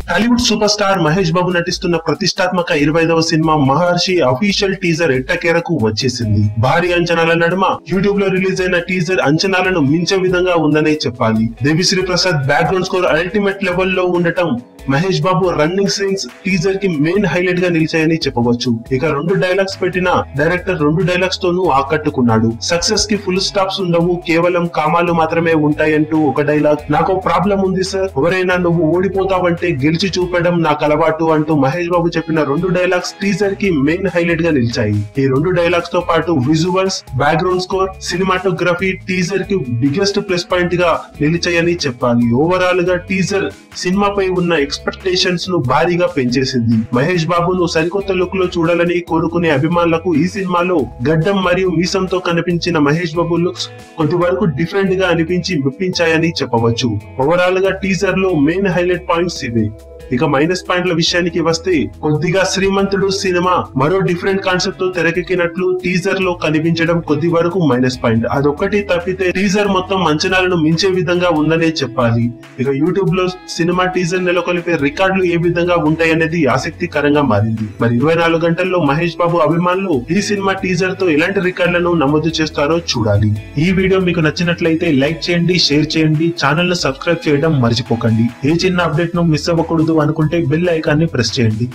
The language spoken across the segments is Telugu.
టాలీవుడ్ సూపర్ స్టార్ మహేష్ బాబు నటిస్తున్న ప్రతిష్టాత్మక 25వ సినిమా మహర్షి అఫీషియల్ టీజర్ ఎట్టకేలకు వచ్చేసింది. భారీ అంచనాల నడుమ యూట్యూబ్ లో రిలీజ్ అయిన టీజర్ అంచనాలను మించే విధంగా ఉందనే చెప్పాలి. Devi Sri Prasad background score ultimate లెవెల్లో ఉండటం Mahesh Babu running scenes teaser కి మెయిన్ హైలైట్ గా నిలిచాయని చెప్పవచ్చు. ఇక 2 డైలాగ్స్ పెట్టిన డైరెక్టర్ 2 డైలాగ్స్ తోనూ ఆకట్టుకున్నాడు. సక్సెస్ కి ఫుల్ స్టాప్స్ ఉండవు, కేవలం కామాలు మాత్రమే ఉంటాయంటూ ఒక డైలాగ్, నాకు ప్రాబ్లం ఉంది సార్, ఎవరైనా నువ్వు ఓడిపోతావంటే గెలిచి చూపడం నాకు అలవాటు అంటూ మహేష్ బాబు చెప్పిన 2 డైలాగ్స్ టీజర్ కి మెయిన్ హైలైట్ గా నిలిచాయి. ఈ 2 డైలాగ్స్ తో పాటు visuals, background score, cinematography teaser కి బిగ్గెస్ట్ ప్లస్ పాయింట్ గా నిలిచాయని చెప్పాలి. ఓవరాల్ గా టీజర్ సినిమాపై ఉన్న ఎక్స్పెక్టేషన్స్ ను భారీగా పెంచేసింది. మహేష్ బాబును సరికొత్త లుక్ లో చూడాలని కోరుకునే అభిమానులకు ఈ సినిమాలో గడ్డం మరియు మీసంతో కనిపించిన మహేష్ బాబు లుక్స్ కొద్ది వరకు డిఫరెంట్ గా అనిపించి మెప్పించాయని చెప్పవచ్చు. ఓవరాల్ గా టీజర్ లో మెయిన్ హైలైట్ పాయింట్స్ ఇవే. ఇక మైనస్ పాయింట్ల విషయానికి వస్తే, కొద్దిగా శ్రీమంతుడు సినిమా మరో డిఫరెంట్ కాన్సెప్ట్ తో తెరకెక్కినట్లు టీజర్ లో కనిపించడం కొద్ది వరకు మైనస్ పాయింట్. అదొక్కటి తప్పితే టీజర్ మొత్తం అంచనాలను మించే విధంగా ఉందనే చెప్పాలి. ఇక యూట్యూబ్ లో సినిమా టీజర్ నెలకొల్పే రికార్డులు ఏ విధంగా ఉంటాయనేది ఆసక్తికరంగా మారింది. మరి 24 గంటల్లో మహేష్ బాబు అభిమానులు ఈ సినిమా టీజర్ తో ఎలాంటి రికార్డులను నమోదు చేస్తారో చూడాలి. ఈ వీడియో మీకు నచ్చినట్లయితే లైక్ చేయండి, షేర్ చేయండి, ఛానల్ ను సబ్స్క్రైబ్ చేయడం మర్చిపోకండి. ఏ చిన్న అప్డేట్ ను మిస్ అవ్వకూడదు అనుకుంటే బెల్ ఐకాన్ ని ప్రెస్ చేయండి.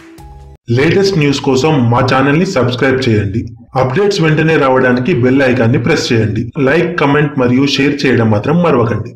లేటెస్ట్ న్యూస్ కోసం మా ఛానల్ ని సబ్స్క్రైబ్ చేయండి. అప్డేట్స్ వెంటనే రావడానికి బెల్ ఐకాన్ ని ప్రెస్ చేయండి. లైక్, కమెంట్ మరియు షేర్ చేయడం మాత్రం మరవకండి.